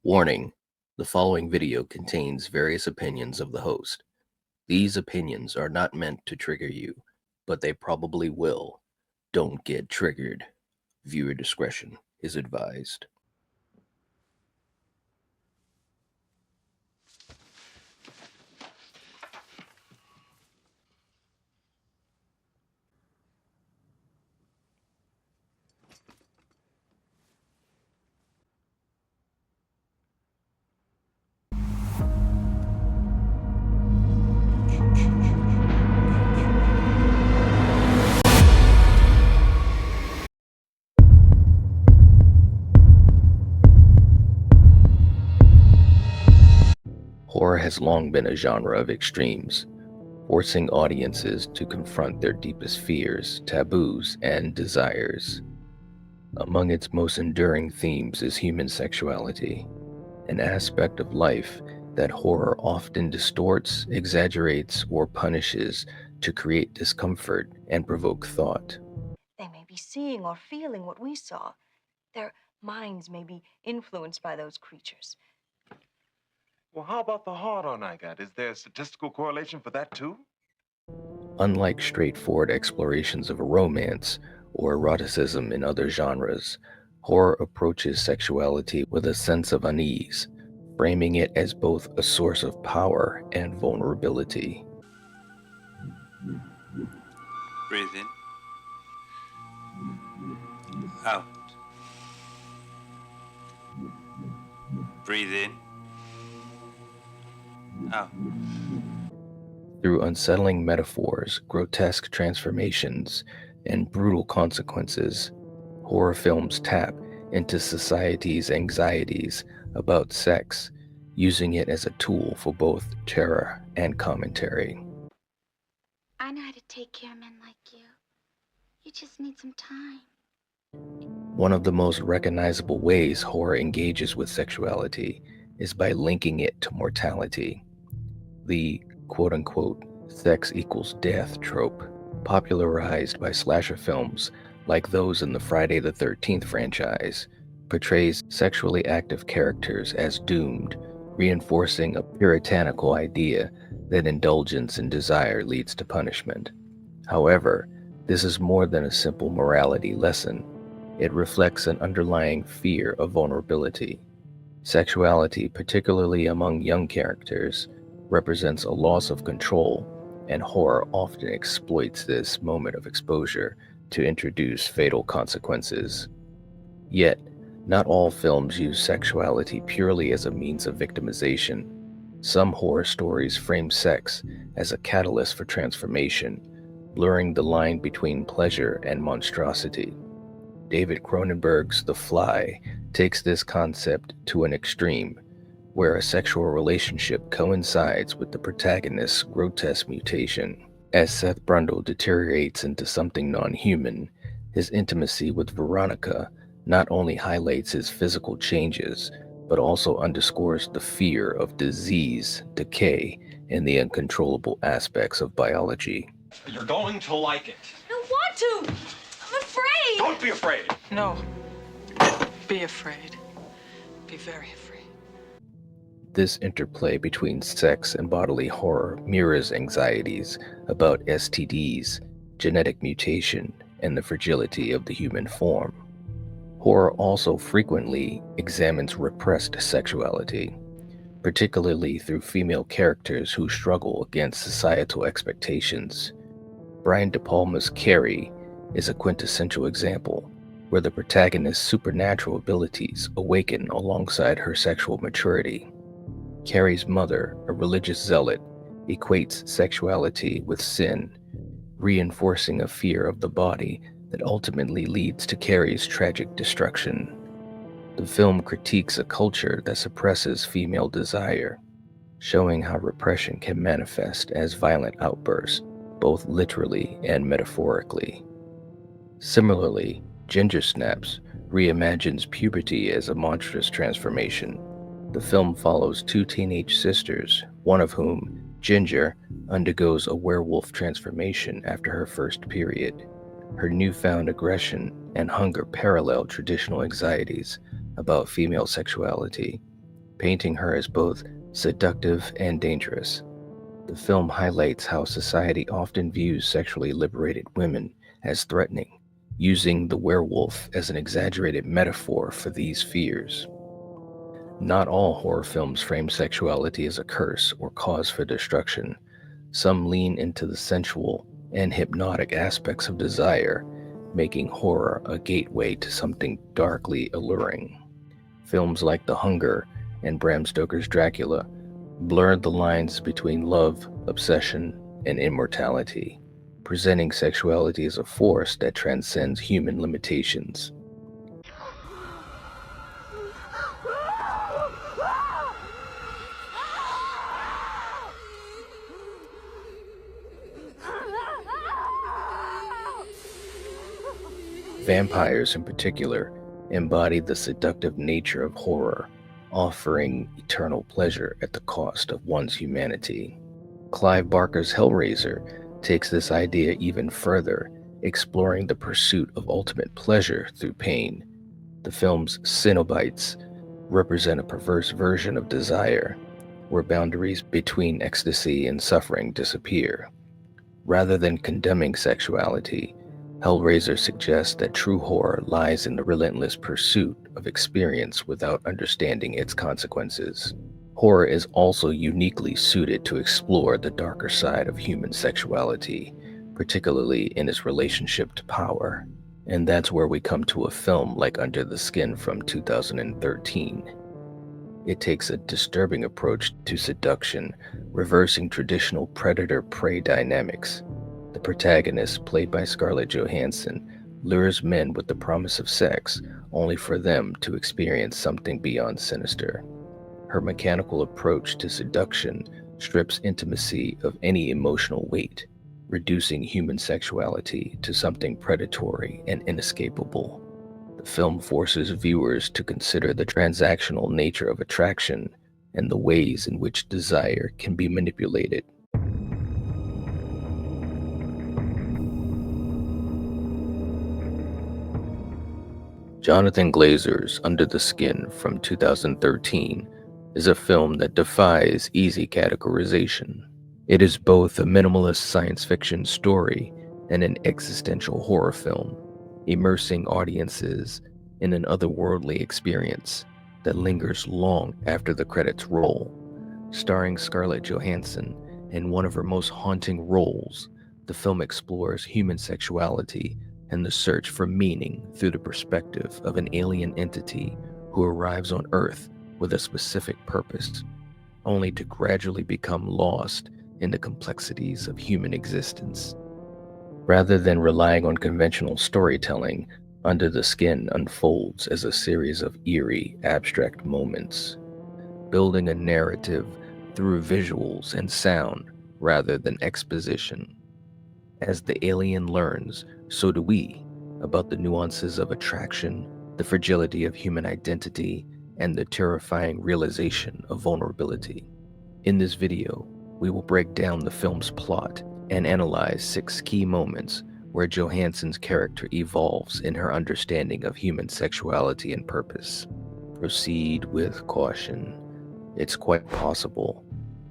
Warning: the following video contains various opinions of the host. These opinions are not meant to trigger you, but they probably will. Don't get triggered. Viewer discretion is advised. Horror has long been a genre of extremes, forcing audiences to confront their deepest fears, taboos, and desires. Among its most enduring themes is human sexuality, an aspect of life that horror often distorts, exaggerates, or punishes to create discomfort and provoke thought. They may be seeing or feeling what we saw. Their minds may be influenced by those creatures. Well, how about the hard-on I got? Is there a statistical correlation for that too? Unlike straightforward explorations of romance or eroticism in other genres, horror approaches sexuality with a sense of unease, framing it as both a source of power and vulnerability. Breathe in. Out. Breathe in. Out. Through unsettling metaphors, grotesque transformations, and brutal consequences, horror films tap into society's anxieties about sex, using it as a tool for both terror and commentary. I know how to take care of men like you. You just need some time. One of the most recognizable ways horror engages with sexuality is by linking it to mortality. The quote-unquote sex equals death trope, popularized by slasher films like those in the Friday the 13th franchise, portrays sexually active characters as doomed, reinforcing a puritanical idea that indulgence in desire leads to punishment. However, this is more than a simple morality lesson. It reflects an underlying fear of vulnerability. Sexuality, particularly among young characters, represents a loss of control, and horror often exploits this moment of exposure to introduce fatal consequences. Yet, not all films use sexuality purely as a means of victimization. Some horror stories frame sex as a catalyst for transformation, blurring the line between pleasure and monstrosity. David Cronenberg's The Fly takes this concept to an extreme, where a sexual relationship coincides with the protagonist's grotesque mutation. As Seth Brundle deteriorates into something non-human, his intimacy with Veronica not only highlights his physical changes, but also underscores the fear of disease, decay, and the uncontrollable aspects of biology. You're going to like it. I don't want to. I'm afraid. Don't be afraid. No. Be afraid. Be very afraid. This interplay between sex and bodily horror mirrors anxieties about STDs, genetic mutation, and the fragility of the human form. Horror also frequently examines repressed sexuality, particularly through female characters who struggle against societal expectations. Brian De Palma's Carrie is a quintessential example, where the protagonist's supernatural abilities awaken alongside her sexual maturity. Carrie's mother, a religious zealot, equates sexuality with sin, reinforcing a fear of the body that ultimately leads to Carrie's tragic destruction. The film critiques a culture that suppresses female desire, showing how repression can manifest as violent outbursts, both literally and metaphorically. Similarly, Ginger Snaps reimagines puberty as a monstrous transformation. The film follows two teenage sisters, one of whom, Ginger, undergoes a werewolf transformation after her first period. Her newfound aggression and hunger parallel traditional anxieties about female sexuality, painting her as both seductive and dangerous. The film highlights how society often views sexually liberated women as threatening, using the werewolf as an exaggerated metaphor for these fears. Not all horror films frame sexuality as a curse or cause for destruction. Some lean into the sensual and hypnotic aspects of desire, making horror a gateway to something darkly alluring. Films like The Hunger and Bram Stoker's Dracula blurred the lines between love, obsession, and immortality, presenting sexuality as a force that transcends human limitations. Vampires, in particular, embody the seductive nature of horror, offering eternal pleasure at the cost of one's humanity. Clive Barker's Hellraiser takes this idea even further, exploring the pursuit of ultimate pleasure through pain. The film's Cenobites represent a perverse version of desire, where boundaries between ecstasy and suffering disappear. Rather than condemning sexuality, Hellraiser suggests that true horror lies in the relentless pursuit of experience without understanding its consequences. Horror is also uniquely suited to explore the darker side of human sexuality, particularly in its relationship to power. And that's where we come to a film like Under the Skin from 2013. It takes a disturbing approach to seduction, reversing traditional predator-prey dynamics. The protagonist, played by Scarlett Johansson, lures men with the promise of sex, only for them to experience something beyond sinister. Her mechanical approach to seduction strips intimacy of any emotional weight, reducing human sexuality to something predatory and inescapable. The film forces viewers to consider the transactional nature of attraction and the ways in which desire can be manipulated. Jonathan Glazer's Under the Skin from 2013 is a film that defies easy categorization. It is both a minimalist science fiction story and an existential horror film, immersing audiences in an otherworldly experience that lingers long after the credits roll. Starring Scarlett Johansson in one of her most haunting roles, the film explores human sexuality and the search for meaning through the perspective of an alien entity who arrives on Earth with a specific purpose, only to gradually become lost in the complexities of human existence. Rather than relying on conventional storytelling, Under the Skin unfolds as a series of eerie, abstract moments, building a narrative through visuals and sound rather than exposition. As the alien learns, so do we, about the nuances of attraction, the fragility of human identity, and the terrifying realization of vulnerability. In this video, we will break down the film's plot and analyze 6 key moments where Johansson's character evolves in her understanding of human sexuality and purpose. Proceed with caution. It's quite possible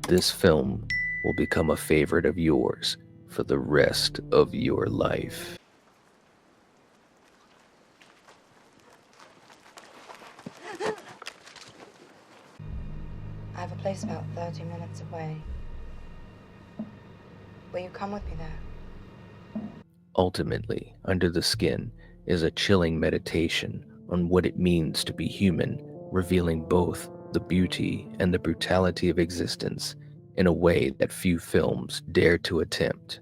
this film will become a favorite of yours for the rest of your life. I have a place about 30 minutes away. Will you come with me there? Ultimately, Under the Skin is a chilling meditation on what it means to be human, revealing both the beauty and the brutality of existence in a way that few films dare to attempt.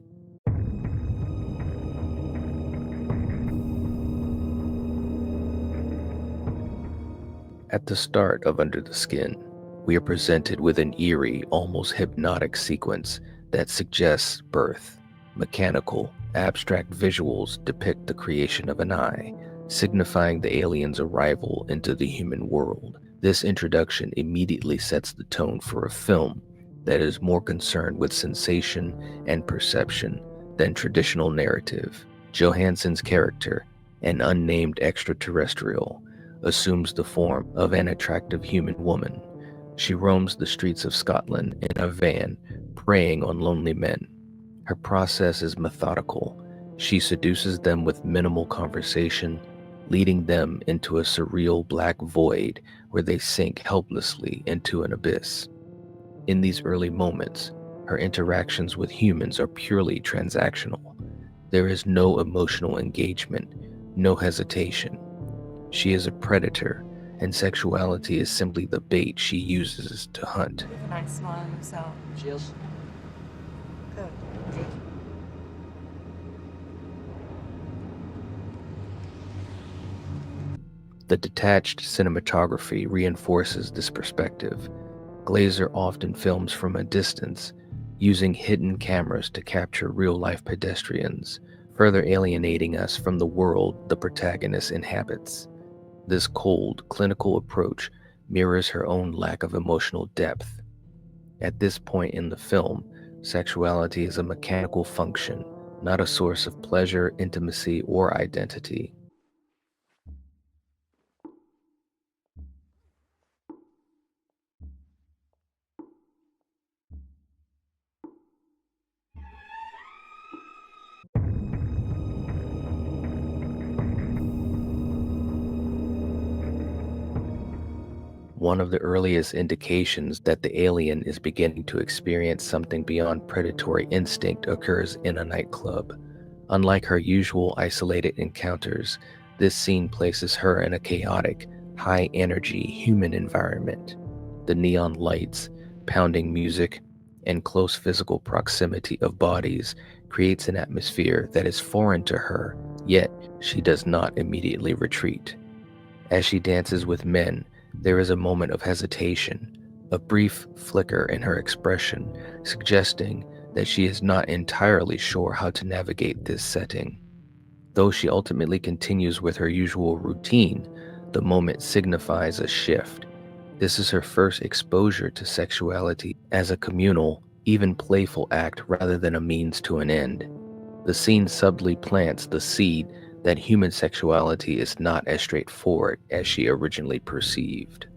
At the start of Under the Skin, we are presented with an eerie, almost hypnotic sequence that suggests birth. Mechanical, abstract visuals depict the creation of an eye, signifying the alien's arrival into the human world. This introduction immediately sets the tone for a film that is more concerned with sensation and perception than traditional narrative. Johansson's character, an unnamed extraterrestrial, assumes the form of an attractive human woman, She roams the streets of Scotland in a van, preying on lonely men. Her process is methodical. She seduces them with minimal conversation, leading them into a surreal black void where they sink helplessly into an abyss. In these early moments, her interactions with humans are purely transactional. There is no emotional engagement, no hesitation. She is a predator, and sexuality is simply the bait she uses to hunt. With a nice smile on himself. Cheers. Good. The detached cinematography reinforces this perspective. Glazer often films from a distance, using hidden cameras to capture real-life pedestrians, further alienating us from the world the protagonist inhabits. This cold, clinical approach mirrors her own lack of emotional depth. At this point in the film, sexuality is a mechanical function, not a source of pleasure, intimacy, or identity. One of the earliest indications that the alien is beginning to experience something beyond predatory instinct occurs in a nightclub. Unlike her usual isolated encounters, this scene places her in a chaotic, high-energy human environment. The neon lights, pounding music, and close physical proximity of bodies creates an atmosphere that is foreign to her, yet she does not immediately retreat. As she dances with men, there is a moment of hesitation, a brief flicker in her expression, suggesting that she is not entirely sure how to navigate this setting. Though she ultimately continues with her usual routine, the moment signifies a shift. This is her first exposure to sexuality as a communal, even playful act rather than a means to an end. The scene subtly plants the seed that human sexuality is not as straightforward as she originally perceived.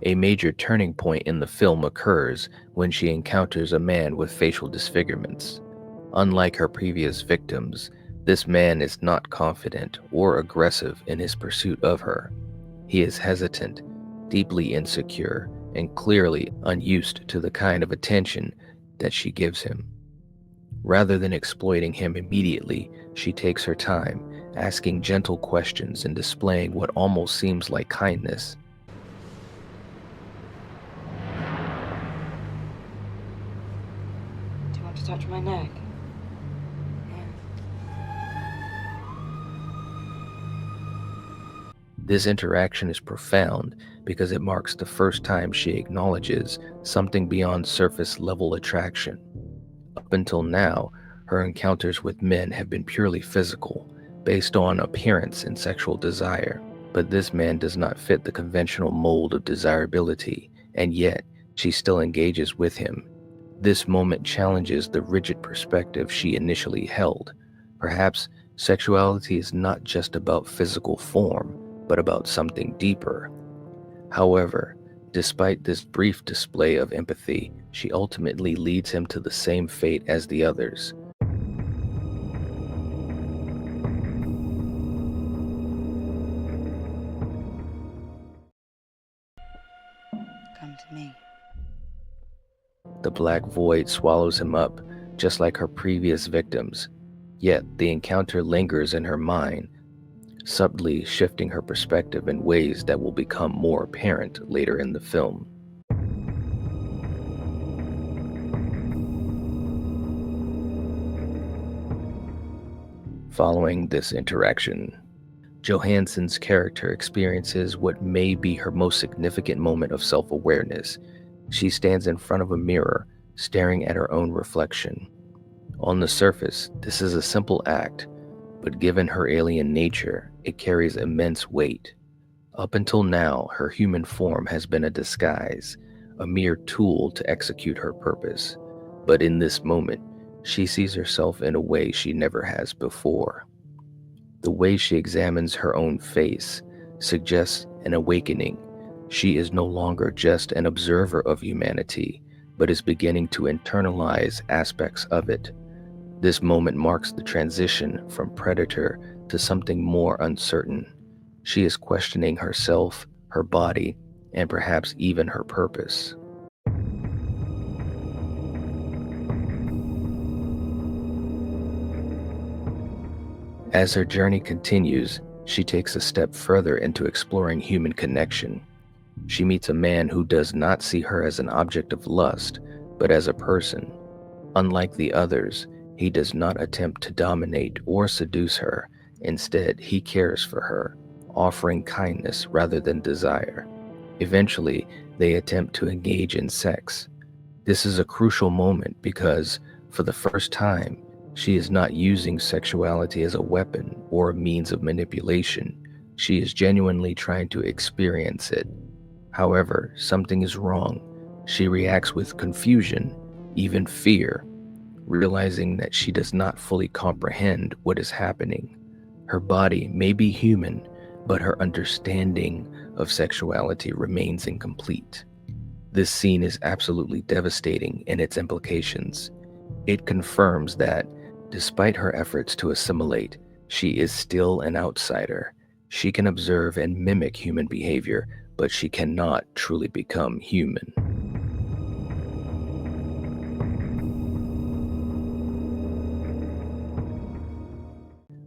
A major turning point in the film occurs when she encounters a man with facial disfigurements. Unlike her previous victims, this man is not confident or aggressive in his pursuit of her. He is hesitant, deeply insecure, and clearly unused to the kind of attention that she gives him. Rather than exploiting him immediately, she takes her time, asking gentle questions and displaying what almost seems like kindness. Do you want to touch my neck? This interaction is profound because it marks the first time she acknowledges something beyond surface level attraction. Up until now, her encounters with men have been purely physical, based on appearance and sexual desire. But this man does not fit the conventional mold of desirability, and yet she still engages with him. This moment challenges the rigid perspective she initially held. Perhaps sexuality is not just about physical form, but about something deeper. However, despite this brief display of empathy, she ultimately leads him to the same fate as the others. Come to me. The black void swallows him up, just like her previous victims. Yet the encounter lingers in her mind, subtly shifting her perspective in ways that will become more apparent later in the film. Following this interaction, Johansson's character experiences what may be her most significant moment of self-awareness. She stands in front of a mirror, staring at her own reflection. On the surface, this is a simple act, but given her alien nature, it carries immense weight. Up until now, her human form has been a disguise, a mere tool to execute her purpose. But in this moment, she sees herself in a way she never has before. The way she examines her own face suggests an awakening. She is no longer just an observer of humanity, but is beginning to internalize aspects of it. This moment marks the transition from predator to something more uncertain. She is questioning herself, her body, and perhaps even her purpose. As her journey continues, she takes a step further into exploring human connection. She meets a man who does not see her as an object of lust, but as a person. Unlike the others, he does not attempt to dominate or seduce her. Instead, he cares for her, offering kindness rather than desire. Eventually, they attempt to engage in sex. This is a crucial moment because, for the first time, she is not using sexuality as a weapon or a means of manipulation. She is genuinely trying to experience it. However, something is wrong. She reacts with confusion, even fear, realizing that she does not fully comprehend what is happening. Her body may be human, but her understanding of sexuality remains incomplete. This scene is absolutely devastating in its implications. It confirms that, despite her efforts to assimilate, she is still an outsider. She can observe and mimic human behavior, but she cannot truly become human.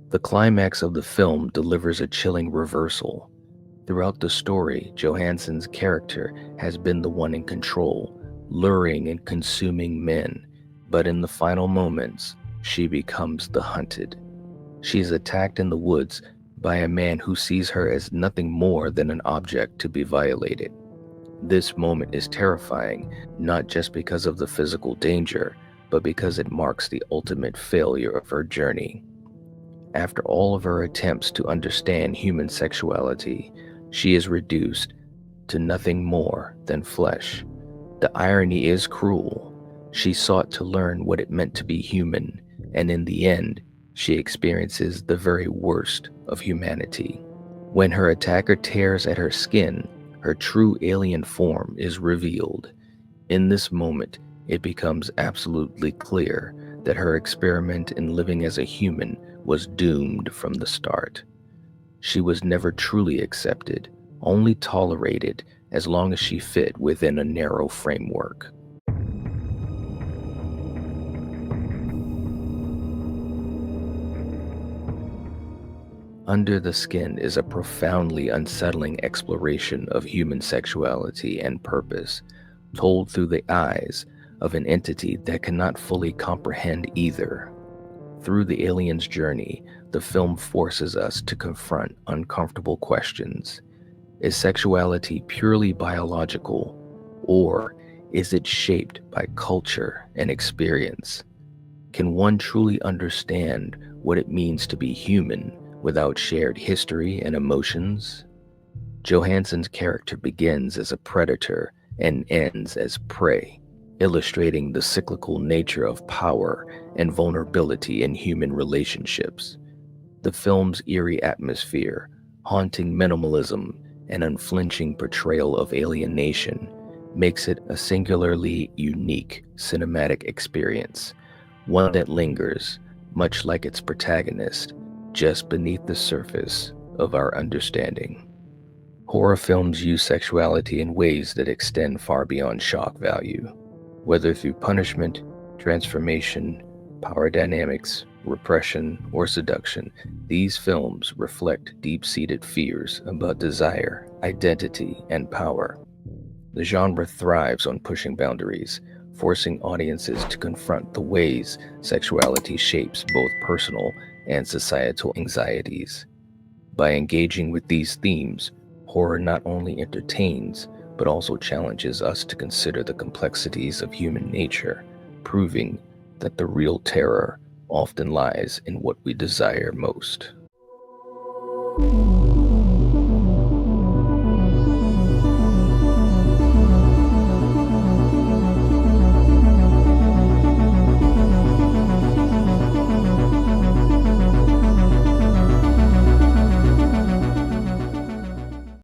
The climax of the film delivers a chilling reversal. Throughout the story, Johansson's character has been the one in control, luring and consuming men, but in the final moments, she becomes the hunted. She is attacked in the woods by a man who sees her as nothing more than an object to be violated. This moment is terrifying, not just because of the physical danger, but because it marks the ultimate failure of her journey. After all of her attempts to understand human sexuality, she is reduced to nothing more than flesh. The irony is cruel. She sought to learn what it meant to be human, and in the end, she experiences the very worst of humanity. When her attacker tears at her skin, her true alien form is revealed. In this moment, it becomes absolutely clear that her experiment in living as a human was doomed from the start. She was never truly accepted, only tolerated as long as she fit within a narrow framework. Under the Skin is a profoundly unsettling exploration of human sexuality and purpose, told through the eyes of an entity that cannot fully comprehend either. Through the alien's journey, the film forces us to confront uncomfortable questions. Is sexuality purely biological, or is it shaped by culture and experience? Can one truly understand what it means to be human without shared history and emotions? Johansson's character begins as a predator and ends as prey, illustrating the cyclical nature of power and vulnerability in human relationships. The film's eerie atmosphere, haunting minimalism, and unflinching portrayal of alienation makes it a singularly unique cinematic experience, one that lingers, much like its protagonist, just beneath the surface of our understanding. Horror films use sexuality in ways that extend far beyond shock value, whether through punishment, transformation, power dynamics, repression, or seduction. These films reflect deep-seated fears about desire, identity, and power. The genre thrives on pushing boundaries, forcing audiences to confront the ways sexuality shapes both personal and societal anxieties. By engaging with these themes, horror not only entertains, but also challenges us to consider the complexities of human nature, proving that the real terror often lies in what we desire most.